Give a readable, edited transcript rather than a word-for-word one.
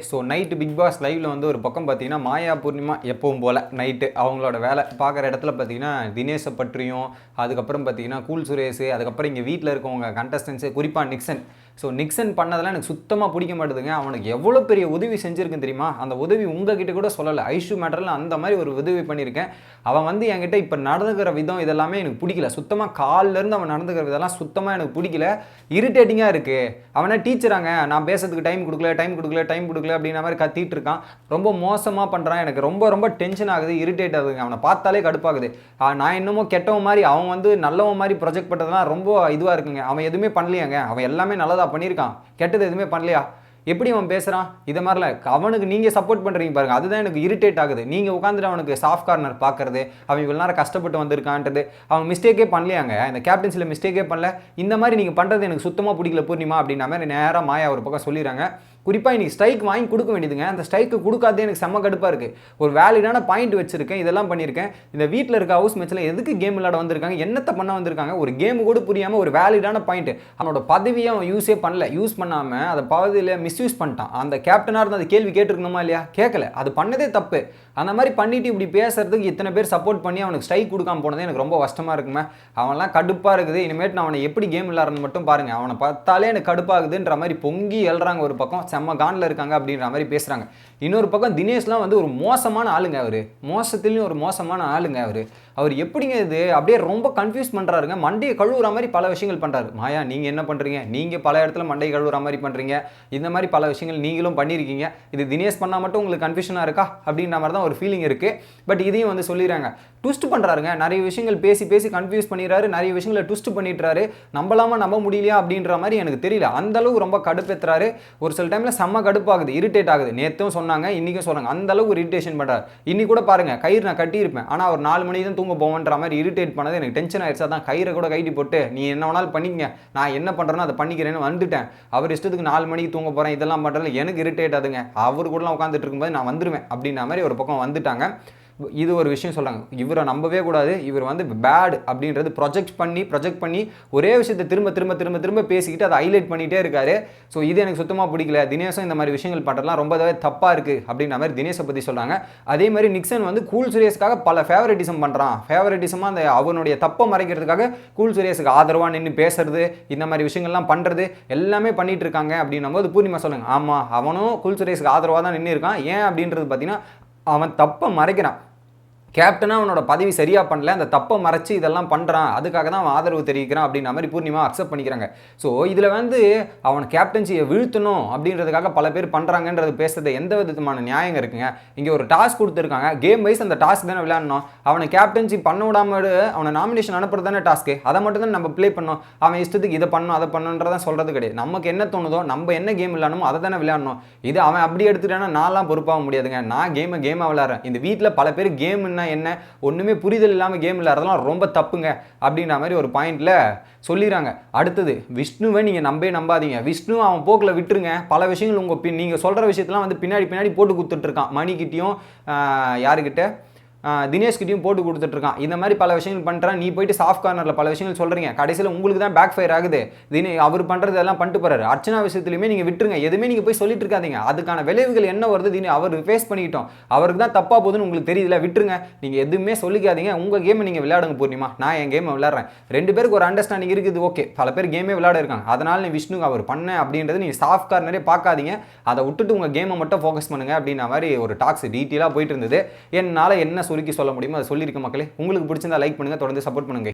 So night big pass லைவ்ல வந்து ஒரு பக்கம் பார்த்தீங்கன்னா மாயா பூர்ணிமா எப்பவும் போல் நைட்டு அவங்களோட வேலை பார்க்குற இடத்துல பார்த்தீங்கன்னா தினேஷை பற்றியும் அதுக்கப்புறம் பார்த்தீங்கன்னா கூல் சுரேஷ் அதுக்கப்புறம் இங்கே வீட்டில் இருக்கவங்க கண்டஸ்டன்ஸு குறிப்பாக நிக்சன் ஸோ நிக்சன் பண்ணதெல்லாம் எனக்கு சுத்தமாக பிடிக்க மாட்டேதுங்க. அவனுக்கு எவ்வளோ பெரிய உதவி செஞ்சுருக்குன்னு தெரியுமா? அந்த உதவி உங்ககிட்ட கூட சொல்லலை. ஐஷு மேட்டரில் அந்த மாதிரி ஒரு உதவி பண்ணியிருக்கேன். அவன் வந்து என்கிட்ட இப்போ நடந்துக்கிற விதம் இதெல்லாமே எனக்கு பிடிக்கல. சுத்தமாக காலிலேருந்து அவன் நடந்துக்கிற விதம்லாம் சுத்தமாக எனக்கு பிடிக்கல. இரிட்டேட்டிங்காக இருக்குது. அவனை டீச்சராங்க நான் பேசுறதுக்கு டைம் கொடுக்கல அப்படின்ற மாதிரி கத்திட்டு இருக்கான். ரொம்ப மோசமாக பண்ணுறான். எனக்கு ரொம்ப ரொம்ப டென்ஷன் ஆகுது, இரிட்டேட் ஆகுதுங்க. அவனை பார்த்தாலே கடுப்பாகுது. நான் இன்னமும் கெட்டவன் மாதிரி அவன் வந்து நல்லவன் மாதிரி ப்ரொஜெக்ட் பண்ணுறதுலாம் ரொம்ப இதுவாக இருக்குங்க. அவன் எதுவுமே பண்ணலையாங்க. அவன் எல்லாமே நல்லதாக பண்ணியிருக்கான், கெட்டது எதுவுமே பண்ணலையா? எப்படி அவன் பேசுகிறான்? இதை மாதிரில அவனுக்கு நீங்கள் சப்போர்ட் பண்ணுறீங்க பாருங்கள், அதுதான் எனக்கு இரிட்டேட் ஆகுது. நீங்கள் உட்காந்துட்டு அவனுக்கு சாஃப்ட் கார்னர் பார்க்குறது, அவன் இவ்வளோ நேரம் கஷ்டப்பட்டு வந்திருக்கான்றது, அவன் மிஸ்டேக்கே பண்ணலையாங்க. இந்த கேப்டன்சியில் மிஸ்டேக்கே பண்ணல. இந்த மாதிரி நீங்கள் பண்ணுறது எனக்கு சுத்தமாக பிடிக்கல பூர்ணிமா அப்படின்ற மாதிரி நேராக மாயா ஒரு பக்கம் சொல்லிடுறாங்க. குறிப்பாக இன்றைக்கி ஸ்ட்ரைக் வாங்கி கொடுக்க வேண்டியதுங்க. அந்த ஸ்ட்ரைக்கு கொடுக்காதே எனக்கு செம்ம கடுப்பாக இருக்குது. ஒரு வேலிடான பாயிண்ட் வச்சுருக்கேன், இதெல்லாம் பண்ணியிருக்கேன். இந்த வீட்டில் இருக்க ஹவுஸ் மேட்ச்சில் எதுக்கு கேம் விளையாட வந்திருக்காங்க, என்னத்தை பண்ண வந்திருக்காங்க? ஒரு கேமு கூட புரியாமல் ஒரு வேலிடான பாயிண்ட். அவனோட பதவியை அவன் யூஸே பண்ணல. யூஸ் பண்ணாமல் அதை பதவியில் மிஸ்யூஸ் பண்ணிட்டான். அந்த கேப்டனாக இருந்து அந்த கேள்வி கேட்டிருக்கணுமா இல்லையா? கேட்கல. அது பண்ணதே தப்பு. அந்த மாதிரி பண்ணிட்டு இப்படி பேசுறதுக்கு இத்தனை பேர் சப்போர்ட் பண்ணி அவனுக்கு ஸ்ட்ரைக் கொடுக்காம போனதே எனக்கு ரொம்ப கஷ்டமாக இருக்குமே. அவன்லாம் கடுப்பாக இருக்குது. இனிமேட்டு நான் அவனை எப்படி கேம் விளையாடுறன்னு மட்டும் பாருங்கள். அவனை பார்த்தாலே எனக்கு கடுப்பாகுதுன்ற மாதிரி பொங்கி எழுறாங்க. ஒரு பக்கம் செம்ம காண்டில் இருக்காங்க அப்படின்ற மாதிரி பேசுகிறாங்க. இன்னொரு பக்கம் தினேஷ்லாம் வந்து ஒரு மோசமான ஆளுங்க. அவர் மோசத்துலேயும் ஒரு மோசமான ஆளுங்க. அவர் எப்படிங்க இது அப்படியே ரொம்ப கன்ஃபியூஸ் பண்ணுறாருங்க. மண்டையை கழுவுற மாதிரி பல விஷயங்கள் பண்ணுறாரு. மாயா நீங்கள் என்ன பண்ணுறீங்க? நீங்கள் பல இடத்துல மண்டையை கழுவுற மாதிரி பண்ணுறீங்க. இந்த மாதிரி பல விஷயங்கள் நீங்களும் பண்ணியிருக்கீங்க. இது தினேஷ் பண்ணால் மட்டும் உங்களுக்கு கன்ஃபியூஷனாக இருக்கா அப்படின்ற மாதிரி தான் ஒரு ஃபீலிங் இருக்குது. பட் இதையும் வந்து சொல்லிடுறாங்க. ட்விஸ்ட் பண்ணுறாருங்க. நிறைய விஷயங்கள் பேசி கன்ஃபியூஸ் பண்ணிடுறாரு. நிறைய விஷயங்களை ட்விஸ்ட் பண்ணிடுறாரு. நம்பலாமா நம்ப முடியலையா அப்படின்ற மாதிரி எனக்கு தெரியல. அந்தளவு ரொம்ப கடுப்பேற்றுறாரு. ஒரு சில டைமில் செம்ம கடுப்பாகுது, இரிட்டேட் ஆகுது. நேற்றும் சொன்னாங்க, இன்றைக்கும் சொல்கிறாங்க. அந்தளவுக்கு இரிட்டேஷன் பண்ணுறாரு. இன்னி கூட பாருங்கள், கயிறு நான் கட்டியிருப்பேன், ஆனால் அவர் 4 மணிக்கு தான் தூங்க போவேன்ற மாதிரி இரிட்டேட் பண்ணது எனக்கு டென்ஷன் ஆயிடுச்சு. தான் கயிறை கூட கைட்டி போட்டு நீ என்ன வேணாலும் பண்ணிக்கங்க, நான் என்ன பண்ணுறேனோ அதை பண்ணிக்கிறேன்னு வந்துட்டேன். அவர் இஷ்டத்துக்கு 4 மணிக்கு தூங்க போகிறேன் இதெல்லாம் பண்ணுறது எனக்கு இரிட்டேட் ஆகுதுங்க. அவர் கூடலாம் உட்காந்துட்டு இருக்கும்போது நான் வந்துடுவேன் அப்படின்ற மாதிரி ஒரு பக்கம் வந்துட்டாங்க. இது ஒரு விஷயம் சொல்கிறாங்க. இவரை நம்பவே கூடாது. இவர் வந்து பேட் அப்படின்றது ப்ரொஜெக்ட் பண்ணி ஒரே விஷயத்தை திரும்ப பேசிக்கிட்டு அதை ஹைலைட் பண்ணிகிட்டே இருக்காரு. ஸோ இது எனக்கு சுத்தமாக பிடிக்கல. தினேஷும் இந்த மாதிரி விஷயங்கள் பண்ணுறதுலாம் ரொம்பவே தப்பாக இருக்குது அப்படின்ற மாதிரி தினேஷை பற்றி சொல்கிறாங்க. அதே மாதிரி நிக்சன் வந்து கூல் சுரேஷுக்காக பல ஃபேவரட்டிசம் பண்ணுறான். ஃபேவரட்டிசமாக அந்த அவனுடைய தப்பை மறைக்கிறதுக்காக கூல் சுரேஷுக்கு ஆதரவாக நின்று பேசுறது, இந்த மாதிரி விஷயங்கள்லாம் பண்ணுறது எல்லாமே பண்ணிட்டு இருக்காங்க அப்படின்னும் போது பூர்ணிமா சொல்லுங்க, ஆமாம் அவனும் கூல் சுரேஷுக்கு ஆதரவாக தான் நின்று இருக்கான். ஏன் அப்படின்றது பார்த்தீங்கன்னா அவன் தப்பை மறைக்கிறான். கேப்டனாக அவனோட பதவி சரியாக பண்ணல, அந்த தப்பை மறைச்சி இதெல்லாம் பண்ணுறான், அதுக்காக தான் அவன் ஆதரவு தெரிவிக்கிறான் அப்படின்ற மாதிரி பூர்ணிமா அக்செப்ட் பண்ணிக்கிறாங்க. ஸோ இதில் வந்து அவன் கேப்டன்சியை வீழ்த்தணும் அப்படின்றதுக்காக பல பேர் பண்ணுறாங்கன்றது பேசுறது எந்த விதமான நியாயம் இருக்குங்க? இங்கே ஒரு டாஸ்க் கொடுத்துருக்காங்க, கேம் வைஸ் அந்த டாஸ்க் தானே விளையாடணும். அவனை கேப்டன்சி பண்ண விடாமல் அவனை நாமினேஷன் அனுப்புறது தானே டாஸ்க்கு. அதை மட்டும் தான் நம்ம ப்ளே பண்ணோம். அவன் இஷ்டத்துக்கு இதை பண்ணணும் அதை பண்ணணுன்றதான் சொல்கிறது கிடையாது. நமக்கு என்ன தோணுதோ, நம்ம என்ன கேம் விளையாடணுமோ அதை தானே விளையாடணும். இது அவன் அப்படி எடுத்துட்டானா நான்லாம் பொறுப்பாக முடியாதுங்க. நான் கேமை விளையாடுறேன். இந்த வீட்டில் பல பேர் கேம்னா என்ன ஒண்ணுமே புரிதல் இல்லாமல் கேம் விளையாடுறதுலாம் ரொம்ப தப்புங்க அப்படின்ற மாதிரி ஒரு பாயிண்ட்ல சொல்லிடுறாங்க. அடுத்தது விஷ்ணுவை நீங்க நம்பாதீங்க. விஷ்ணு அவன் போக்கில் விட்டுருங்க. பல விஷயங்கள் நீங்க சொல்ற விஷயத்தெல்லாம் வந்து பின்னாடி போட்டு கொடுத்துட்டு இருக்கான். மணிக்கிட்டையும் யாருக்கிட்ட தினேஷ்கிட்டையும் போட்டு கொடுத்துட்ருக்கான். இந்த மாதிரி பல விஷயங்கள் பண்ணுறான். நீ போயிட்டு சாஃப்ட் கார்னரில் பல விஷயங்கள் சொல்கிறீங்க. கடைசியில் உங்களுக்கு தான் பேக் ஃபயர் ஆகுது. அவர் பண்ணுறது எல்லாம் பண்ணிட்டு போகிறாரு. அர்ச்சனா விஷயத்துலையுமே நீங்கள் விட்டுருங்க. எதுவுமே நீங்கள் போய் சொல்லிட்டு இருக்காதீங்க. அதுக்கான விளைவுகள் என்ன வருது அவர் ஃபேஸ் பண்ணிக்கிட்டோம். அவருக்கு தான் தப்பாக போகுதுன்னு உங்களுக்கு தெரியல, விட்டுருங்க. நீங்கள் எதுவுமே சொல்லிக்காதீங்க. உங்கள் கேமை நீங்கள் விளையாடுங்க பூர்ணிமா. நான் என் கேமை விளையாடுறேன். 2 பேருக்கு ஒரு அண்டர்ஸ்டாண்டிங் இருக்குது, ஓகே. பல பேர் கேமே விளையாட இருக்காங்க. அதனால் நீ விஷ்ணு அவர் பண்ண அப்படின்றது நீங்கள் சாஃப்ட் கார்னரே பார்க்காதீங்க. அதை விட்டுட்டு உங்கள் கேமை மட்டும் ஃபோக்கஸ் பண்ணுங்க அப்படின்ற மாதிரி ஒரு டாக்ஸ் டீட்டெயிலாக போயிட்டு இருந்தது. என்னால் என்ன சுருக்கி சொல்ல முடியுமோ அதை சொல்லியிருக்க மக்களே. உங்களுக்கு பிடிச்சிருந்தா லைக் பண்ணுங்கள், தொடர்ந்து சப்போர்ட் பண்ணுங்கள்.